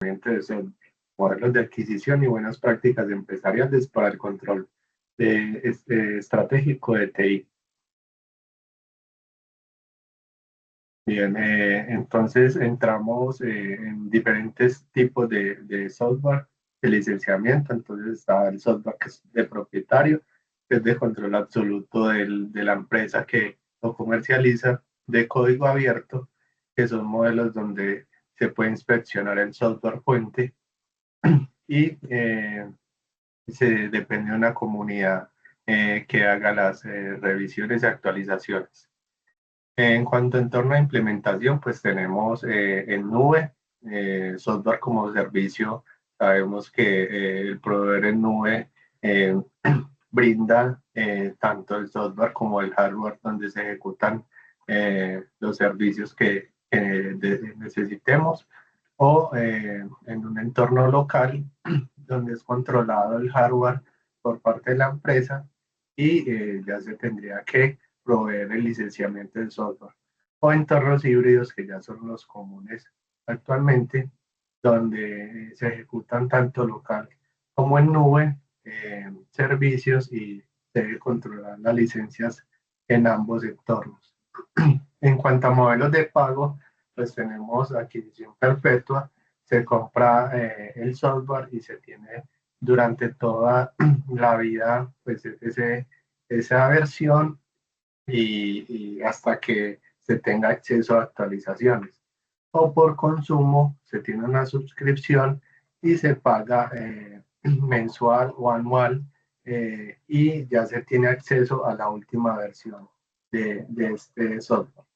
licenciamiento de software, modelos de adquisición y buenas prácticas empresariales para el control estratégico de TI. Bien, entonces entramos en diferentes tipos de software de licenciamiento. Entonces está el software que es de propietario, que es de control absoluto de la empresa que lo comercializa, de código abierto, que son modelos donde se puede inspeccionar el software fuente y se depende de una comunidad que haga las revisiones y actualizaciones. En cuanto a entorno de implementación, pues tenemos en nube, software como servicio. Sabemos que el proveedor en nube eh, brinda tanto el software como el hardware donde se ejecutan los servicios que necesitemos, o en un entorno local donde es controlado el hardware por parte de la empresa y ya se tendría que proveer el licenciamiento del software, o entornos híbridos que ya son los comunes actualmente, donde se ejecutan tanto local como en nube servicios y se debe controlar las licencias en ambos entornos. En cuanto a modelos de pago, pues tenemos adquisición perpetua, se compra el software y se tiene durante toda la vida pues esa versión y hasta que se tenga acceso a actualizaciones. O por consumo se tiene una suscripción y se paga mensual o anual y ya se tiene acceso a la última versión de este software.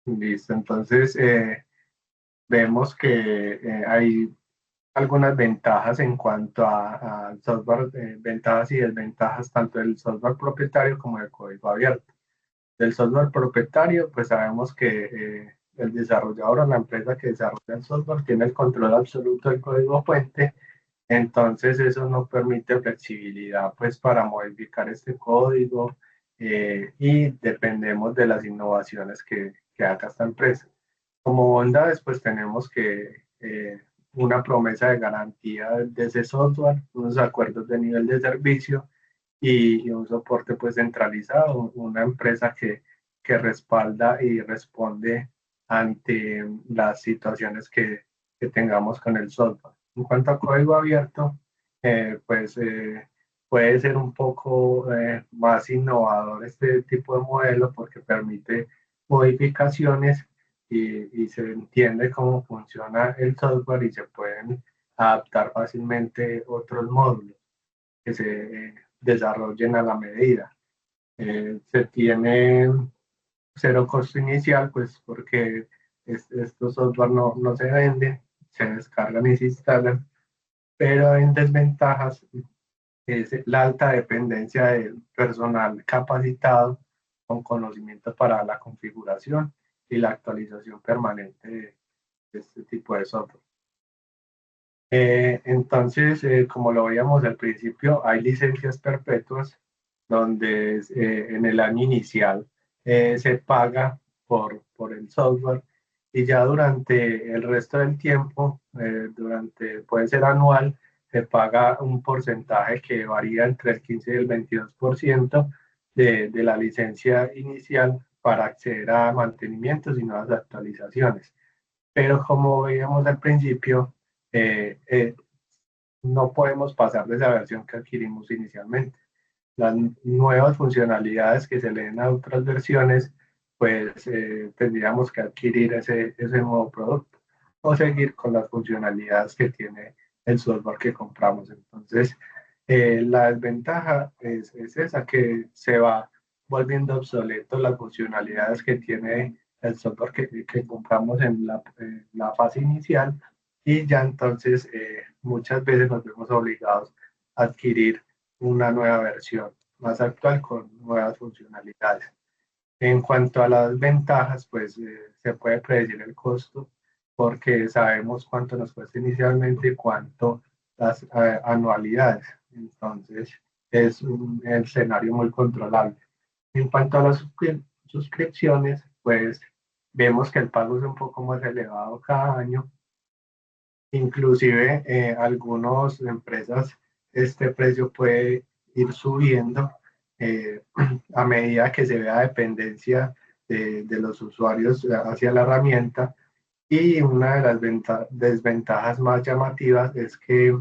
Listo, entonces vemos que hay algunas ventajas en cuanto a software, ventajas y desventajas tanto del software propietario como del código abierto. Del software propietario, pues sabemos que el desarrollador o la empresa que desarrolla el software tiene el control absoluto del código fuente, entonces eso nos permite flexibilidad pues para modificar este código y dependemos de las innovaciones que haga esta empresa. Como bondades, pues tenemos que una promesa de garantía de ese software, unos acuerdos de nivel de servicio y un soporte pues centralizado, una empresa que respalda y responde ante las situaciones que tengamos con el software. En cuanto a código abierto, pues puede ser un poco más innovador este tipo de modelo porque permite modificaciones y se entiende cómo funciona el software y se pueden adaptar fácilmente otros módulos que se desarrollen a la medida. Se tiene cero costo inicial, pues porque estos software no se venden, se descargan y se instalan, pero en desventajas es la alta dependencia del personal capacitado con conocimiento para la configuración y la actualización permanente de este tipo de software. Entonces, como lo veíamos al principio, hay licencias perpetuas donde en el año inicial se paga por el software y ya durante el resto del tiempo, puede ser anual, se paga un porcentaje que varía entre el 15 y el 22% de la licencia inicial para acceder a mantenimientos y nuevas actualizaciones. Pero como veíamos al principio, eh, eh, no podemos pasar de esa versión que adquirimos inicialmente. Las nuevas funcionalidades que se leen a otras versiones, pues tendríamos que adquirir ese nuevo producto o seguir con las funcionalidades que tiene el software que compramos. Entonces, la desventaja es esa, que se va volviendo obsoleto las funcionalidades que tiene el software que compramos en la fase inicial y ya entonces muchas veces nos vemos obligados a adquirir una nueva versión más actual con nuevas funcionalidades. En cuanto a las ventajas, pues se puede predecir el costo porque sabemos cuánto nos cuesta inicialmente y cuánto las anualidades. Entonces, es un escenario muy controlable. En cuanto a las suscripciones, pues vemos que el pago es un poco más elevado cada año. Inclusive algunas empresas, este precio puede ir subiendo eh, a medida que se vea dependencia de los usuarios hacia la herramienta. Y una de las desventajas más llamativas es que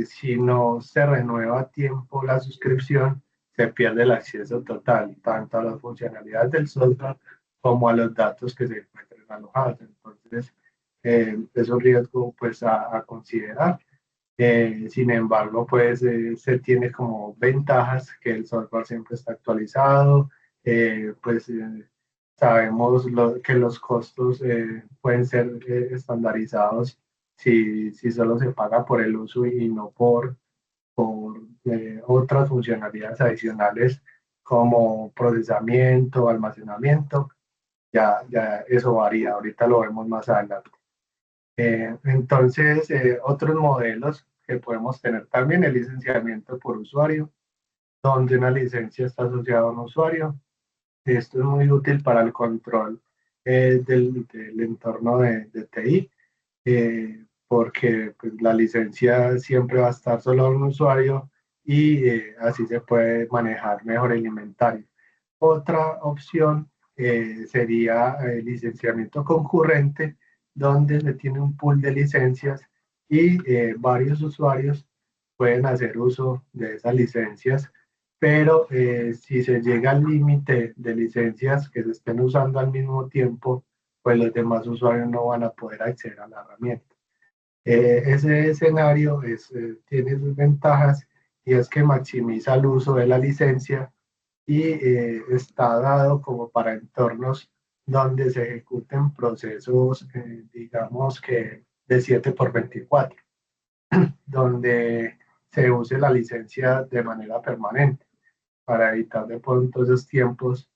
si no se renueva a tiempo la suscripción, se pierde el acceso total, tanto a las funcionalidades del software como a los datos que se encuentren alojados. Entonces, es un riesgo pues a considerar. Sin embargo, pues se tiene como ventajas que el software siempre está actualizado, pues sabemos que los costos pueden ser estandarizados si solo se paga por el uso y no por otras funcionalidades adicionales como procesamiento, almacenamiento. Ya eso varía, ahorita lo vemos más adelante. Entonces, otros modelos que podemos tener también el licenciamiento por usuario, donde una licencia está asociada a un usuario. Esto es muy útil para el control del entorno de TI, porque pues, la licencia siempre va a estar solo a un usuario y así se puede manejar mejor el inventario. Otra opción sería el licenciamiento concurrente, donde se tiene un pool de licencias y varios usuarios pueden hacer uso de esas licencias, pero si se llega al límite de licencias que se estén usando al mismo tiempo, pues los demás usuarios no van a poder acceder a la herramienta. Ese escenario tiene sus ventajas y es que maximiza el uso de la licencia y está dado como para entornos donde se ejecuten procesos, digamos que de 7 por 24, donde se use la licencia de manera permanente para evitar de pronto esos tiempos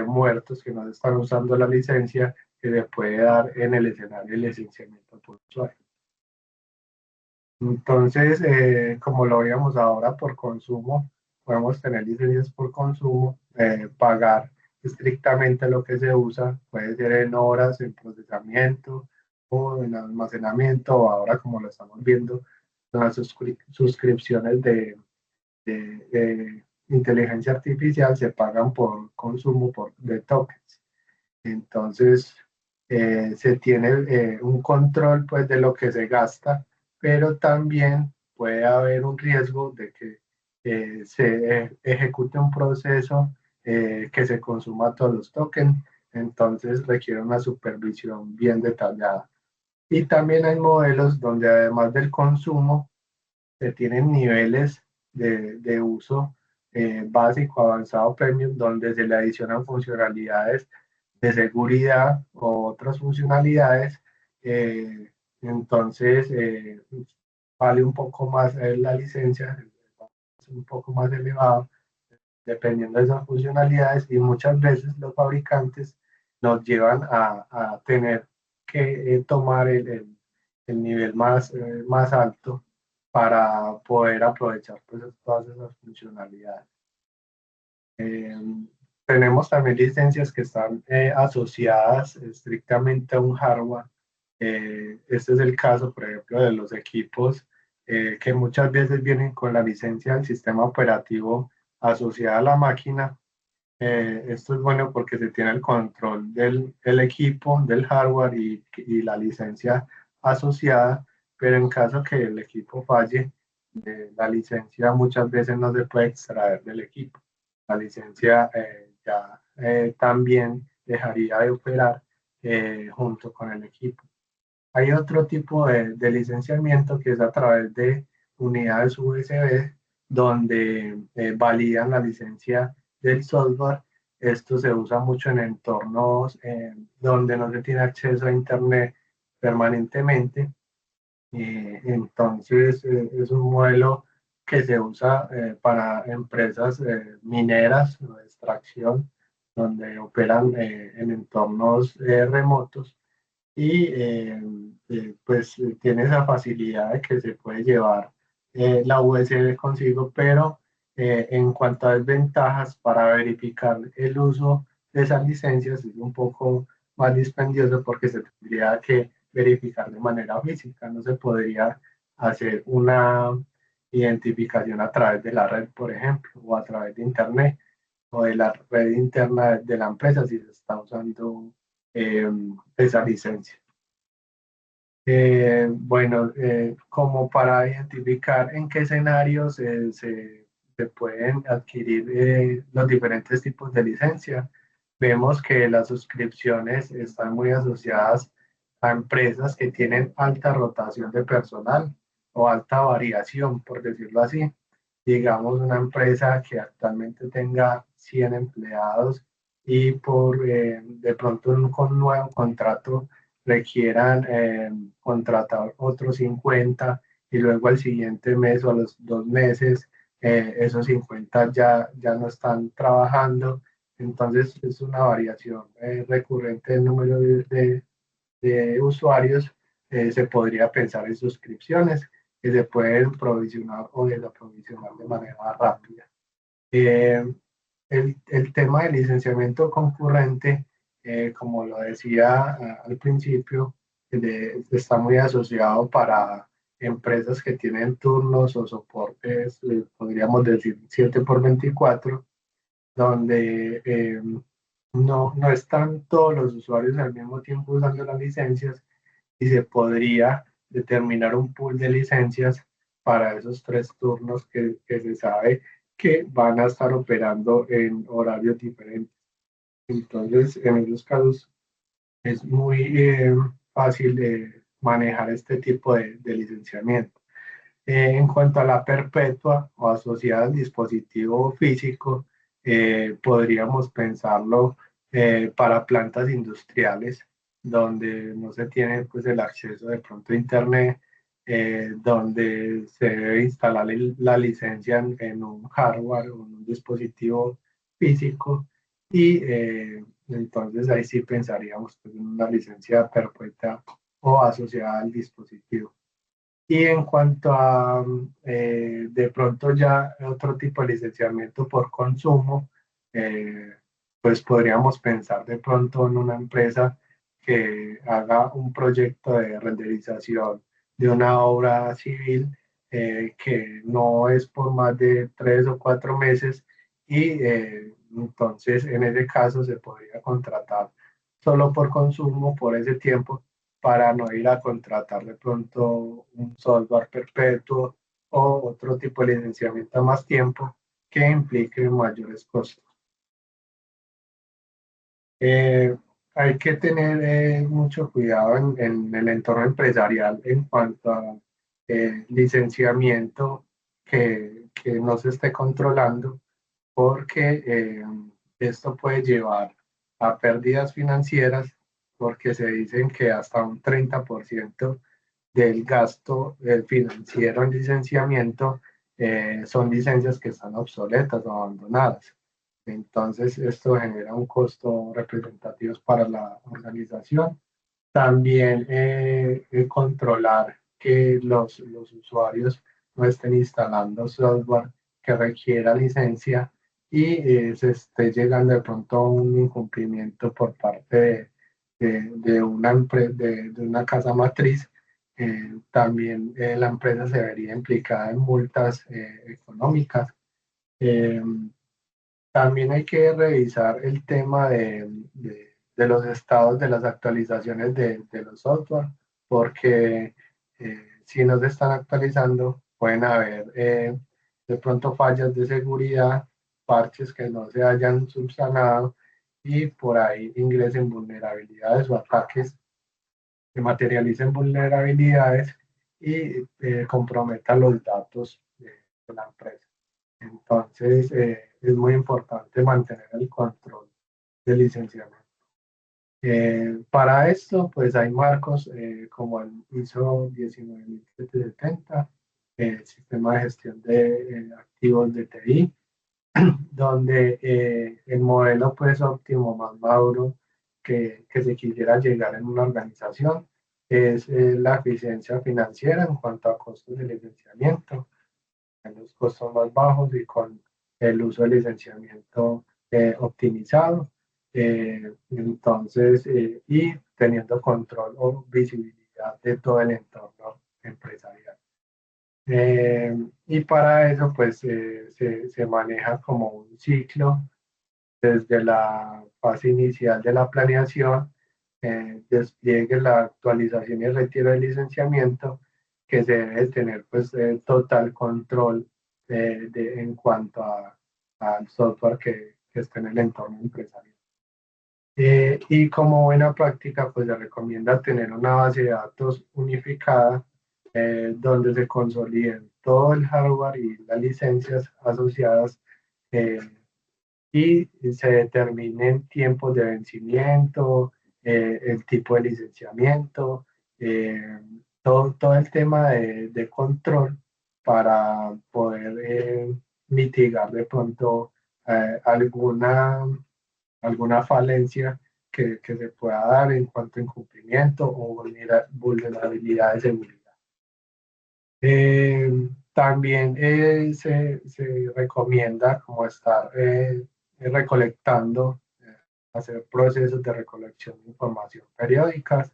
muertos que no se están usando la licencia que se puede dar en el escenario de licenciamiento por usuario. Entonces, como lo veíamos ahora por consumo, podemos tener licencias por consumo, pagar estrictamente lo que se usa, puede ser en horas, en procesamiento o en almacenamiento, o ahora como lo estamos viendo, las suscripciones de inteligencia artificial se pagan por consumo de tokens. Entonces, se tiene un control pues, de lo que se gasta, pero también puede haber un riesgo de que se ejecute un proceso que se consuma todos los tokens, entonces requiere una supervisión bien detallada. Y también hay modelos donde además del consumo, se tienen niveles de uso básico, avanzado, premium, donde se le adicionan funcionalidades de seguridad o otras funcionalidades. eh, entonces, vale un poco más la licencia, es un poco más elevado, dependiendo de esas funcionalidades, y muchas veces los fabricantes nos llevan a tener que tomar el nivel más alto para poder aprovechar pues, todas esas funcionalidades. Eh, Tenemos también licencias que están asociadas estrictamente a un hardware. Este es el caso, por ejemplo, de los equipos que muchas veces vienen con la licencia del sistema operativo asociada a la máquina. Esto es bueno porque se tiene el control del equipo, del hardware y la licencia asociada, pero en caso que el equipo falle, la licencia muchas veces no se puede extraer del equipo. La licencia ya también dejaría de operar junto con el equipo. Hay otro tipo de licenciamiento que es a través de unidades USB, donde validan la licencia del software. Esto se usa mucho en entornos donde no se tiene acceso a Internet permanentemente. Entonces, es un modelo que se usa para empresas mineras o de extracción, donde operan en entornos remotos y pues tiene esa facilidad de que se puede llevar la USB consigo, pero en cuanto a desventajas para verificar el uso de esas licencias es un poco más dispendioso porque se tendría que verificar de manera física, no se podría hacer una identificación a través de la red, por ejemplo, o a través de Internet o de la red interna de la empresa si se está usando esa licencia. Bueno, como para identificar en qué escenarios se pueden adquirir los diferentes tipos de licencia, vemos que las suscripciones están muy asociadas a empresas que tienen alta rotación de personal o alta variación, por decirlo así. Digamos, una empresa que actualmente tenga 100 empleados y de pronto con un nuevo contrato requieran contratar otros 50 y luego al siguiente mes o a los 2 meses esos 50 ya no están trabajando. Entonces es una variación recurrente del número de usuarios. Se podría pensar en suscripciones que se pueden provisionar o desaprovisionar de manera rápida. Eh, el tema del licenciamiento concurrente, como lo decía al principio, está muy asociado para empresas que tienen turnos o soportes, podríamos decir 7 por 24, donde no están todos los usuarios al mismo tiempo usando las licencias y se podría determinar un pool de licencias para esos 3 turnos que se sabe que van a estar operando en horarios diferentes. Entonces, en esos casos es muy fácil de manejar este tipo de licenciamiento. En cuanto a la perpetua o asociada al dispositivo físico, podríamos pensarlo para plantas industriales, donde no se tiene pues, el acceso de pronto a Internet, donde se debe instalar la licencia en un hardware o en un dispositivo físico y entonces ahí sí pensaríamos pues, en una licencia perpetua o asociada al dispositivo. Y en cuanto a de pronto ya otro tipo de licenciamiento por consumo, eh, pues podríamos pensar de pronto en una empresa que haga un proyecto de renderización de una obra civil que no es por más de 3 o 4 meses y entonces en ese caso se podría contratar solo por consumo por ese tiempo para no ir a contratar de pronto un software perpetuo o otro tipo de licenciamiento a más tiempo que implique mayores costos. Eh, Hay que tener mucho cuidado en el entorno empresarial en cuanto a licenciamiento que no se esté controlando porque esto puede llevar a pérdidas financieras porque se dicen que hasta un 30% del gasto financiero en licenciamiento son licencias que están obsoletas o abandonadas. Entonces, esto genera un costo representativo para la organización. También controlar que los usuarios no estén instalando software que requiera licencia y se esté llegando de pronto a un incumplimiento por parte de una, de una casa matriz. También la empresa se vería implicada en multas económicas. Eh, También hay que revisar el tema de los estados de las actualizaciones de los software, porque si no se están actualizando, pueden haber de pronto fallas de seguridad, parches que no se hayan subsanado y por ahí ingresen vulnerabilidades o ataques que materialicen vulnerabilidades y comprometan los datos de la empresa. Entonces, es muy importante mantener el control del licenciamiento. Para esto, pues hay marcos como el ISO 19770, el Sistema de Gestión de Activos de TI, donde el modelo pues óptimo más maduro que se quisiera llegar en una organización es la eficiencia financiera en cuanto a costos de licenciamiento, en los costos más bajos y con el uso de licenciamiento optimizado. Entonces, y teniendo control o visibilidad de todo el entorno empresarial. Y para eso, pues, se maneja como un ciclo desde la fase inicial de la planeación, despliegue, la actualización y el retiro del licenciamiento, que se debe tener pues total control en cuanto al software que esté en el entorno empresarial. Y como buena práctica, pues se recomienda tener una base de datos unificada donde se consoliden todo el hardware y las licencias asociadas, eh, y se determinen tiempos de vencimiento, el tipo de licenciamiento, todo el tema de control para poder mitigar de pronto alguna falencia que se pueda dar en cuanto a incumplimiento o vulnerabilidad de seguridad. También se recomienda como estar recolectando, hacer procesos de recolección de información periódicas,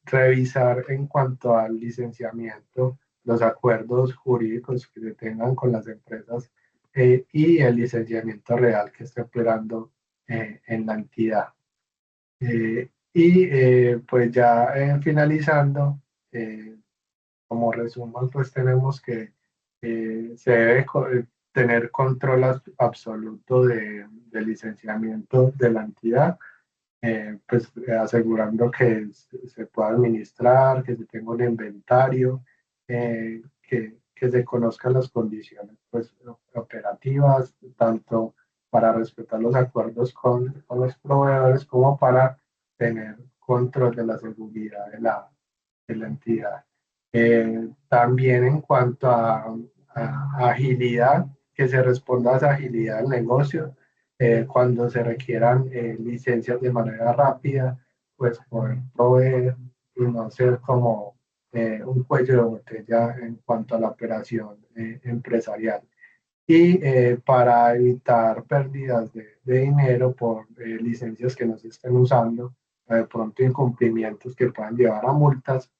revisar en cuanto al licenciamiento los acuerdos jurídicos que se tengan con las empresas y el licenciamiento real que esté operando en la entidad. Pues ya finalizando, como resumen, pues tenemos que se debe tener control absoluto del licenciamiento de la entidad, pues asegurando que se pueda administrar, que se tenga un inventario, que se conozcan las condiciones pues, operativas, tanto para respetar los acuerdos con los proveedores como para tener control de la seguridad de la entidad. También en cuanto a agilidad, que se responda a esa agilidad del negocio, cuando se requieran licencias de manera rápida, pues poder proveer y no ser como un cuello de botella en cuanto a la operación empresarial. Y para evitar pérdidas de dinero por licencias que no se estén usando, de pronto incumplimientos que puedan llevar a multas,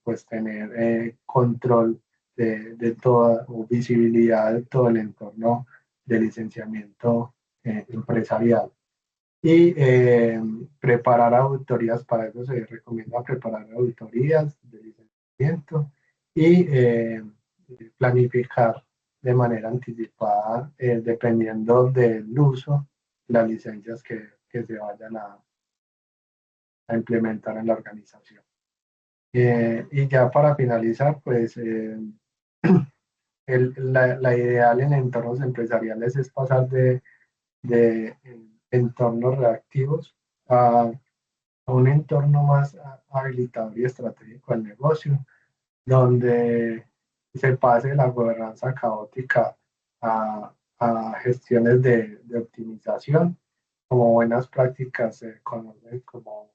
pues tener control de toda o visibilidad de todo el entorno de licenciamiento empresarial. Y preparar auditorías, para eso se recomienda preparar auditorías de licenciamiento y planificar de manera anticipada, dependiendo del uso, las licencias que se vayan a implementar en la organización. Y ya para finalizar, pues la ideal en entornos empresariales es pasar de entornos reactivos a un entorno más habilitador y estratégico al negocio, donde se pase de la gobernanza caótica a gestiones de optimización, como buenas prácticas se conocen como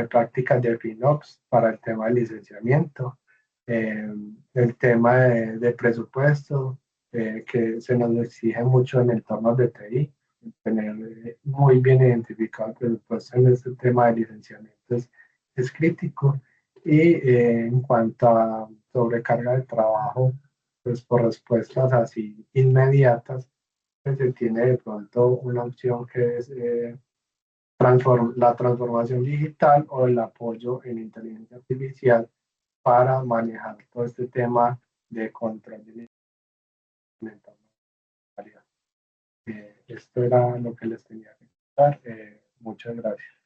prácticas de FinOps para el tema del licenciamiento, el tema de presupuesto, que se nos exige mucho en entornos de TI, tener muy bien identificado el presupuesto en este tema de licenciamiento es crítico. Y en cuanto a sobrecarga de trabajo, pues por respuestas así inmediatas, pues se tiene de pronto una opción que es la transformación digital o el apoyo en inteligencia artificial para manejar todo este tema de control de entorno. Esto era lo que les tenía que contar. Muchas gracias.